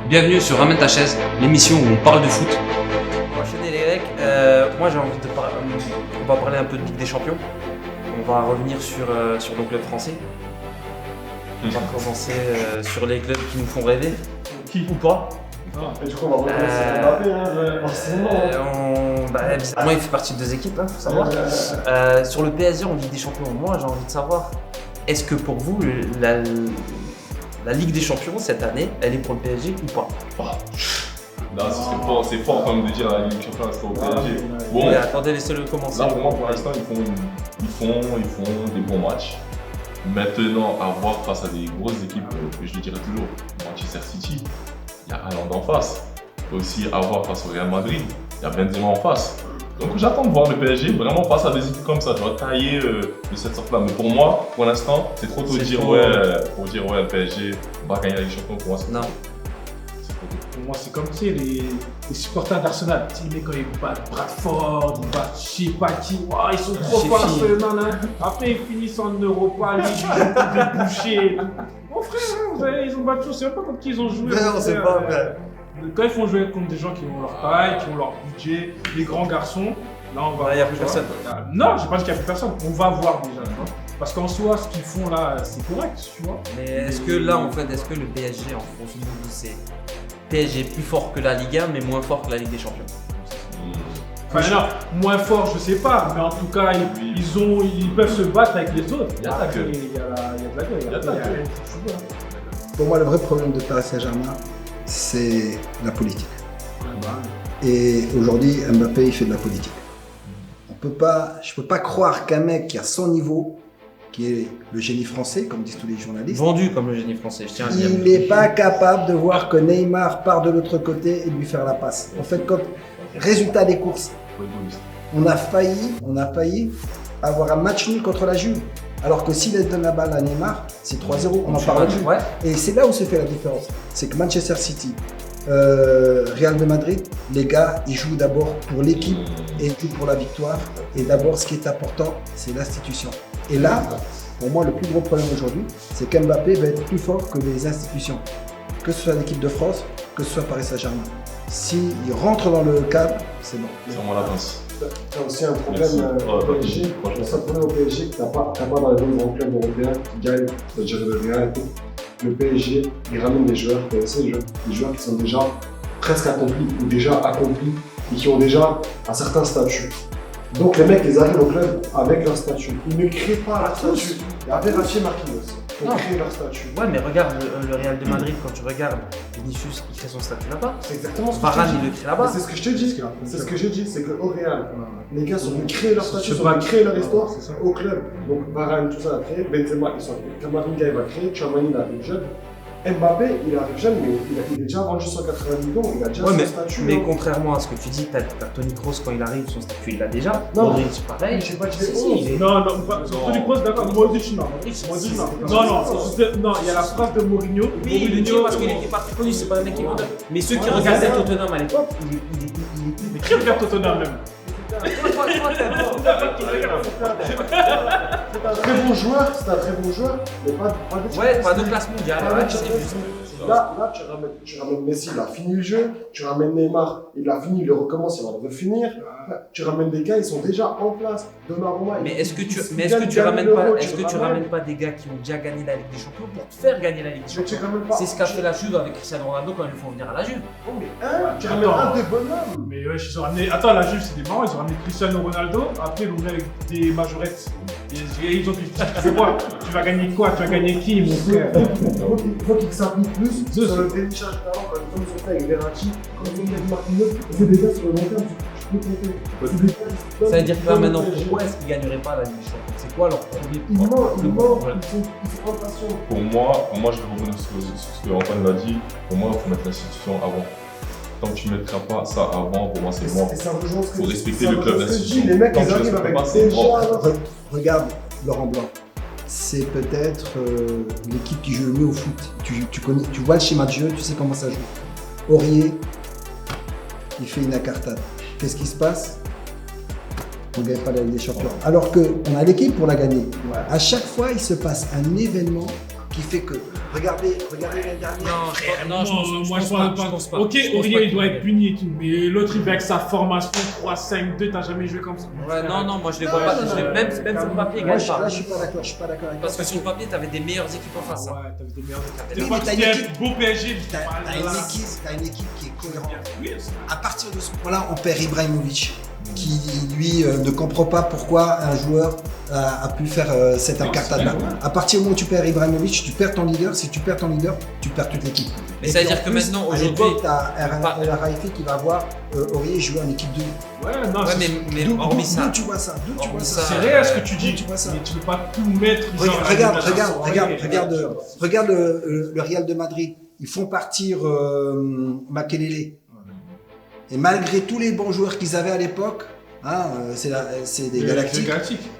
Bienvenue sur Ramène ta chaise, l'émission où on parle de foot. Pour enchaîner les mecs, moi j'ai envie de parler. On va parler un peu de Ligue des Champions. On va revenir sur nos clubs français. On va commencer sur les clubs qui nous font rêver. Qui ou pas. Et du coup, on va revenir sur Mbappé, forcément. Bizarrement, il fait partie de deux équipes, faut savoir. Sur le PSG en Ligue des Champions, moi j'ai envie de savoir, est-ce que pour vous, la Ligue des Champions cette année, elle est pour le PSG ou pas? Non, c'est fort quand même de dire la Ligue des Champions reste au PSG. Bon, Mais attendez, laissez-le commencer. là pour moi, pour l'instant, ils font des bons matchs. Maintenant, à voir face à des grosses équipes, je le dirais toujours, Manchester City, il y a Haaland en face. Aussi à voir face au Real Madrid, il y a Benzema en face. Donc j'attends de voir le PSG vraiment face à des équipes comme ça, tu vois, tailler de cette sorte-là. Mais pour moi, pour l'instant, c'est trop tôt de dire le PSG va gagner la Ligue des Champions. Pour moi, c'est Non. c'est trop tôt. Pour moi, c'est comme tu sais, les supporters d'Arsenal. Tu sais, les mecs, quand ils battent Bradford, ils battent je sais pas qui, wow, ils sont trop C'est forts, fini. Après, ils finissent en Europa League, ils jouent des bouchers. Mon frère, ils ont battu, c'est même pas contre qui ils ont joué. Non, c'est pas vrai. Quand ils font jouer contre des gens qui ont leur taille, qui ont leur budget, les grands garçons, là on va. Il n'y a plus personne. Non, j'ai pas dit qu'il y a plus personne. On va voir déjà, tu vois. Parce qu'en soi, ce qu'ils font là, c'est correct, tu vois. Mais est-ce que là, en fait, est-ce que le PSG, en France, c'est PSG plus fort que la Ligue 1, mais moins fort que la Ligue des Champions? Enfin, non, moins fort, je sais pas, mais en tout cas, ils peuvent se battre avec les autres. Il y a de la gueule. Il y a de la gueule. Il y a de la gueule. Pour moi, le vrai problème de Paris Saint-Germain, c'est la politique. Et aujourd'hui, Mbappé, il fait de la politique. Je peux pas croire qu'un mec qui a son niveau, qui est le génie français, comme disent tous les journalistes, Vendu comme le génie français, je tiens à le dire. il n'est pas capable de voir que Neymar part de l'autre côté et de lui faire la passe. En fait, quand résultat des courses, on a failli avoir un match nul contre la Juve. Alors que s'il donne la balle à Neymar, c'est 3-0, on en parle plus. Ouais. Et c'est là où se fait la différence. C'est que Manchester City, Real de Madrid, les gars, ils jouent d'abord pour l'équipe et ils jouent pour la victoire. Et d'abord, ce qui est important, c'est l'institution. Et là, pour moi, le plus gros problème aujourd'hui, c'est qu'Mbappé va être plus fort que les institutions. Que ce soit l'équipe de France, que ce soit Paris Saint-Germain. S'il rentre dans le cadre, c'est bon. C'est vraiment la pince. T'as aussi un problème Merci. au PSG. Franchement. T'as un problème au PSG que t'as pas dans les autres grands clubs européens qui gagnent, c'est-à-dire le Real et tout. Le PSG, il ramène des joueurs, des joueurs qui sont déjà presque accomplis ou déjà accomplis et qui ont déjà un certain statut. Donc les mecs, ils arrivent au club avec leur statut. Ils ne créent pas leur statut. Il y a Verratti et Marquinhos pour créer leur statut. Ouais, mais regarde le Real de Madrid, quand tu regardes Vinicius, il crée son statut là-bas. C'est exactement ce que Varane, je te il dis. le crée là-bas. C'est ce que je te dis. C'est ce que j'ai dit, c'est qu'au Real, les gars sont venus créer leur statut, Je sont sais pas. venus créer leur histoire C'est ça. au club. Donc Varane, tout ça a créé, Benzema, Camavinga, il va créer, Tchouaméni, il arrive jeune. Mbappé, il arrive jeune, mais il est déjà vendu 190 millions, il a déjà Ouais, son mais, statut. mais hein. contrairement à ce que tu dis, t'as Toni Kroos quand il arrive, son statut il l'a déjà. Non. Modric, c'est pareil. J'ai pas dit Si, les si, onze. il est- Non, pas Toni Kroos, d'accord, Modric, non. Modric, Non, il y a la phrase de Mourinho. Oui, il le dit parce qu'il était pas très connu, c'est pas un mec qui est moderne. Mais ceux qui regardaient Tottenham à l'époque, il était. Mais qui regarde Tottenham même? C'est un très bon joueur, mais pas de Ouais, pas de classe mondiale. Pas Ouais, de c'est Champions juste. League. Là, tu ramènes Messi, il a fini le jeu. Tu ramènes Neymar, il a fini, il recommence, il va le refinir. Tu ramènes des gars, ils sont déjà en place. Donnarumma. Mais est-ce que tu gagne ramènes l'Euro, pas, est-ce que tu ramènes pas des gars qui ont déjà gagné la Ligue des Champions pour te faire gagner la Ligue des Mais tu Champions? ramènes pas. C'est ce qu'a fait la Juve avec Cristiano Ronaldo quand ils le font venir à la Juve. Oh, mais tu ramènes un des bonhommes. Mais ouais, ils ont ramené. Attends, la Juve, c'est des marrants. Ils ont ramené Cristiano Ronaldo. Après, ils l'ont mis avec des majorettes. Et ils ont dit, tu sais quoi? Tu vas gagner quoi? Tu vas gagner qui, mon frère? Il faut qu'ils s'appliquent plus sur le dénichage de talent, comme ils ont fait avec Verratti, comme ils ont fait avec Marquinhos. C'est des gars sur le long terme, tu peux compter. Ça veut dire que là maintenant, pourquoi est-ce qu'ils gagneraient pas la Ligue des Champions? C'est quoi leur premier Ils mentent, problème? ils sont impatients. Pour moi, je vais revenir sur ce que Antoine l'a dit. Pour moi, il faut mettre l'institution avant. Tant que tu ne mettras pas ça avant, pour moi, c'est mort. Il faut respecter le club d'institution. Les mecs, Tant ils que tu arrivent respectes avec pas, c'est mort. déjà. Regarde Laurent Blanc. C'est peut-être l'équipe qui joue le mieux au foot. Tu vois le schéma de jeu, tu sais comment ça joue. Aurier, il fait une incartade. Qu'est-ce qui se passe? On ne gagne pas la Ligue des Champions. Alors qu'on a l'équipe pour la gagner. À chaque fois, il se passe un événement qui fait que. Regardez l'année dernière. Non, je pense pas. Ok, Aurier il doit être puni et tout, mais l'autre il va avec sa formation 3-5-2, t'as jamais joué comme ça. Ouais, non, moi je les vois pas. Même sur le papier, Moi, gagne pas. là, je suis pas d'accord avec Parce toi. que sur le papier, t'avais des meilleures équipes en face. Ouais, t'avais des meilleurs équipes. Oui, Des fois, mais t'as tu une dis, équipe- beau PSG, T'as une équipe qui est cohérente. Oui, c'est- À partir de ce moment-là, on perd Ibrahimovic, qui lui ne comprend pas pourquoi un joueur a pu faire cette incartade-là. À partir du moment où tu perds Ibrahimovic, tu perds ton leader. Si tu perds ton leader, tu perds toute l'équipe. Mais Et ça veut puis, dire en que plus, maintenant, à aujourd'hui, l'époque, t'as pas- El Raifi qui va voir Aurier jouer en équipe 2. Ouais, non, Ouais, c'est mais D'où hormis ça. tu vois ça. D'où tu vois Hormis ça. ça, c'est réel ce que tu dis, tu vois ça. mais tu peux pas tout mettre. genre, Regarde le Real de Madrid. Ils font partir Makelele. Et malgré tous les bons joueurs qu'ils avaient à l'époque, c'est des galactiques.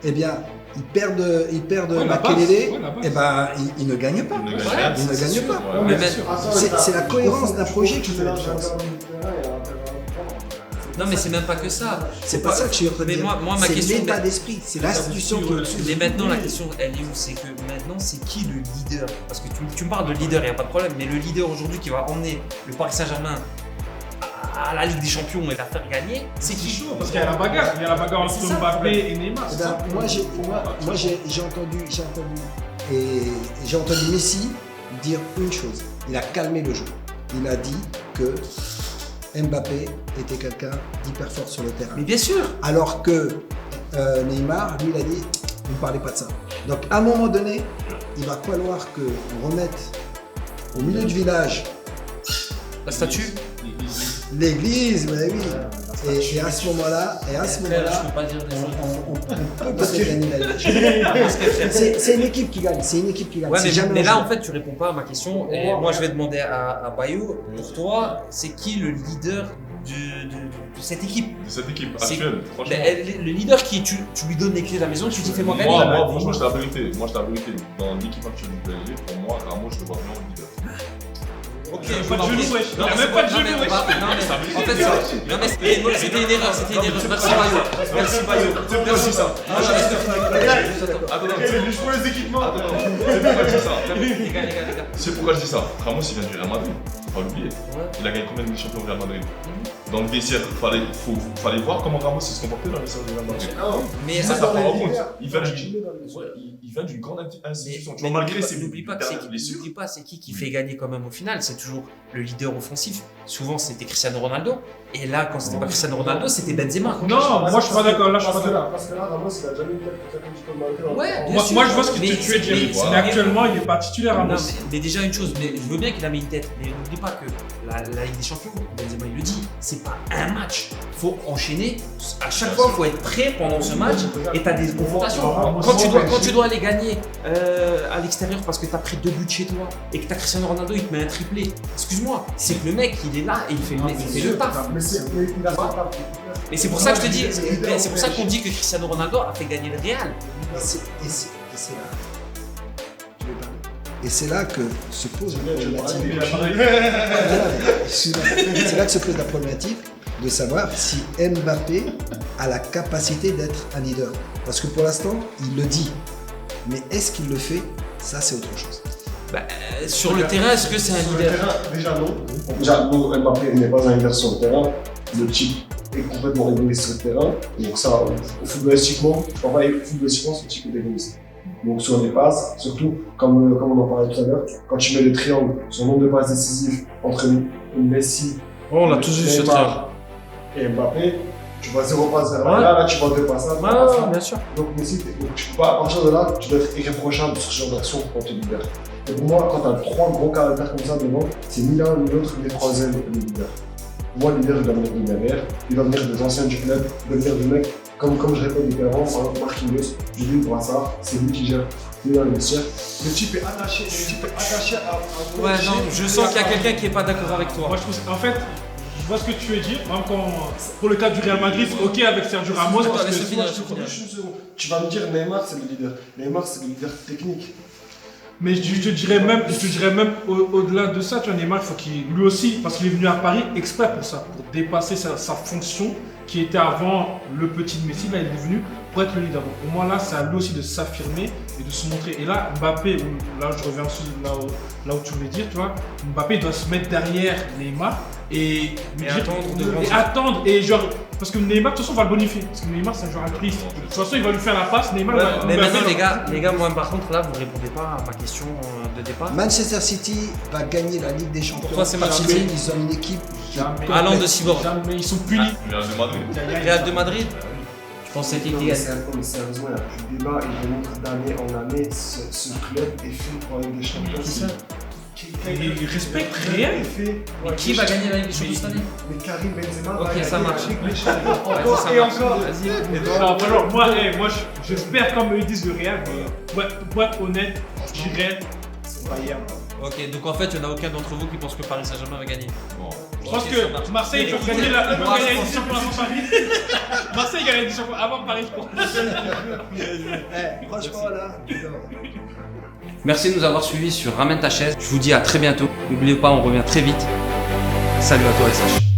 Eh bien, ils perdent Ouais, la Makelele. base, ouais, la base. Eh ben, ils ne gagnent pas. Il ne Ouais, gagne rien, il ne c'est gagne sûr. pas. Ouais, Mais ouais, même- c'est sûr. C'est la cohérence d'un projet qui fait la différence. Non, mais c'est même pas que ça. C'est pas ça que je suis en train de Mais dire. moi, ma C'est question. l'état d'esprit, c'est l'institution qui est au-dessus. Mais maintenant, la question, elle est où? C'est que maintenant, c'est qui le leader? Parce que tu me parles de leader, il n'y a pas de problème, mais le leader aujourd'hui qui va emmener le Paris Saint-Germain à la Ligue des Champions et la faire gagner, c'est C'est qui? chaud parce qu'il y a la bagarre. Il y a la bagarre C'est entre ça, Mbappé et Neymar. Eh ben, moi, j'ai entendu Messi dire une chose. Il a calmé le jeu. Il a dit que Mbappé était quelqu'un d'hyper fort sur le terrain. Mais bien sûr! Alors que Neymar, lui, il a dit, ne me parlez pas de ça. Donc, à un moment donné, il va falloir qu'on remette au milieu du village La statue? l'église, ouais, oui. Et à ce moment-là, Je peux pas dire des choses. on peut peut-être gagner la Ligue. C'est une équipe qui gagne. C'est une équipe qui gagne. Ouais, C'est jamais mais un là, jeu. en fait, tu réponds pas à ma question. Et moi, je vais demander à Bayou, pour toi, c'est qui le leader de cette équipe? De cette équipe C'est- actuelle, franchement. Le leader qui, tu lui donnes les clés de la maison, tu dis fais-moi gagner. Moi, franchement, je te la vérité. Dans l'équipe actuelle du PSG, pour moi, Ramos, je le vois vraiment leader. Ok, Il a pas de non, genou, mais- wesh. Il non, a mais même c'est pas de non, mais genou, on wesh. va- non, mais en fait, non, mais c'était une erreur. Merci Bayou. Merci Bayou. C'est pourquoi je dis ça. Moi, je reste Attends, je prends les équipements. C'est pourquoi je dis ça. les gars. C'est pourquoi je dis ça. Ramos, il vient du Real Madrid. Faut pas l'oublier. Ouais. Il a gagné combien de champions au Real Madrid? Dans le vestiaire, fallait voir comment Ramos se comportait dans le vestiaire du Real Madrid. Mais Ça, ça, ça prend en compte. Il vient mais- d'une grande institution. Tu mais vois, malgré ses n'oublie pas que c'est blessures. n'oublie pas c'est qui fait gagner quand même au final. C'est toujours le leader offensif. Souvent, c'était Cristiano Ronaldo. Et là, quand c'était pas Cristiano Ronaldo, c'était Benzema. Non, moi je suis pas d'accord. Là, je suis pas d'accord. Parce que là, Ramos, il a jamais eu quelqu'un qui peut marquer. Ouais, bien Moi, sûr. moi, je vois ce que Mais tu veux dire. c'est- Mais actuellement, il est pas titulaire, Non, Ramos. mais déjà une chose, mais je veux bien qu'il a mis une tête, mais n'oublie pas que la Ligue des Champions, Benzema il le dit, c'est pas un match. Faut enchaîner. À chaque fois, faut être prêt pendant ce match et t'as des confrontations. Quand tu dois aller gagner à l'extérieur parce que t'as pris 2 buts chez toi et que t'as Cristiano Ronaldo, il te met un triplé. Excuse-moi, c'est que le mec il est là et il fait le taf. Mais il a pas Mais c'est pour ça que je te dis, c'est pour ça qu'on dit que Cristiano Ronaldo a fait gagner le Real. Et c'est là que se pose la problématique. C'est là que se pose la problématique de savoir si Mbappé a la capacité d'être un leader. Parce que pour l'instant, il le dit. Mais est-ce qu'il le fait? Ça, c'est autre chose. Sur le terrain, est-ce que c'est un Sur le leader? terrain, déjà non. Déjà, Mbappé n'est pas un leader sur le terrain. Le type est complètement égoïste sur le terrain. Donc ça, footballistiquement, je crois pas footballistiquement, ce type est égoïste. Donc sur les passes, surtout, comme on en parlait tout à l'heure, quand tu mets le triangle sur le nombre de passes décisives entre Messi, On l'a tous vu ce Neymar et Mbappé, tu vois 0 passe vers Ouais. là, tu vois 2 passes là, 3 passes là. bien sûr. Donc Messi, donc tu peux pas, à partir de là, tu dois être irréprochable sur ce genre d'action quand tu es leader. Et pour moi, quand tu as 3 gros caractères comme ça devant, c'est ni l'un ni l'autre des troisièmes le leader. Moi, le leader, il doit venir de derrière, il doit venir des anciens du club, il doit venir du mec, comme je répète depuis avant, par exemple Marquinhos, Julie Brassard, c'est lui qui gère, il est dans le vestiaire. Le type est attaché à Ouais, non, je sens qu'il y a quelqu'un qui est pas d'accord avec toi. Moi, je trouve, en fait, je vois ce que tu veux dire. Même quand, pour le cas du Real Madrid, ok avec Sergio Ramos, Attends, parce que laisse-le finir. Tu vas me dire Neymar, c'est le leader. Neymar, c'est le leader technique. mais je te dirais même au-delà de ça, tu vois, Neymar, il faut qu'il, lui aussi, parce qu'il est venu à Paris exprès pour ça, pour dépasser sa fonction qui était avant le petit Messi. Là, il est venu pour être le leader. Donc, pour moi, là, c'est à lui aussi de s'affirmer et de se montrer. Et là, Mbappé, là, je reviens aussi là où tu voulais dire, tu vois, Mbappé doit se mettre derrière Neymar et attendre. Et genre, parce que Neymar, de toute façon, va le bonifier. Parce que Neymar, c'est un joueur altruiste. De toute façon, il va lui faire la passe. Neymar va. Mais maintenant, les gars, moi, par contre, là, vous répondez pas à ma question de départ. Manchester City va gagner la Ligue des Champions. Pour toi, c'est Man parce City. qu'ils ont une équipe Allant de Cyborg. Mais ils sont punis. Real de Madrid. Real de Madrid. Je pense que c'était Non, qui mais gagne. sérieusement, il n'y a plus de débat. Il démontre d'année en année ce club est fait pour la Ligue des Champions. Qui ça Il respecte rien. Mais qui va gagner la Ligue des Champions cette année? Mais Karim Benzema Ok, va ça gagner marche. la Ligue des Champions Vas-y, encore ça et marche. encore. Vas-y. Non, alors, moi, j'espère comme ils disent le Real, mais pour être honnête, je dirais Bayern. Ok, donc en fait, il n'y en a aucun d'entre vous qui pense que Paris Saint-Germain va gagner. Bon. Je pense Ok, que ça marche. Marseille peut gagner la Ligue des Champions avant Paris. Marseille gagne la Ligue des Champions avant Paris, je pense. Franchement, là, Merci de nous avoir suivis sur Ramène ta chaise. Je vous dis à très bientôt. N'oubliez pas, on revient très vite. Salut à toi SH.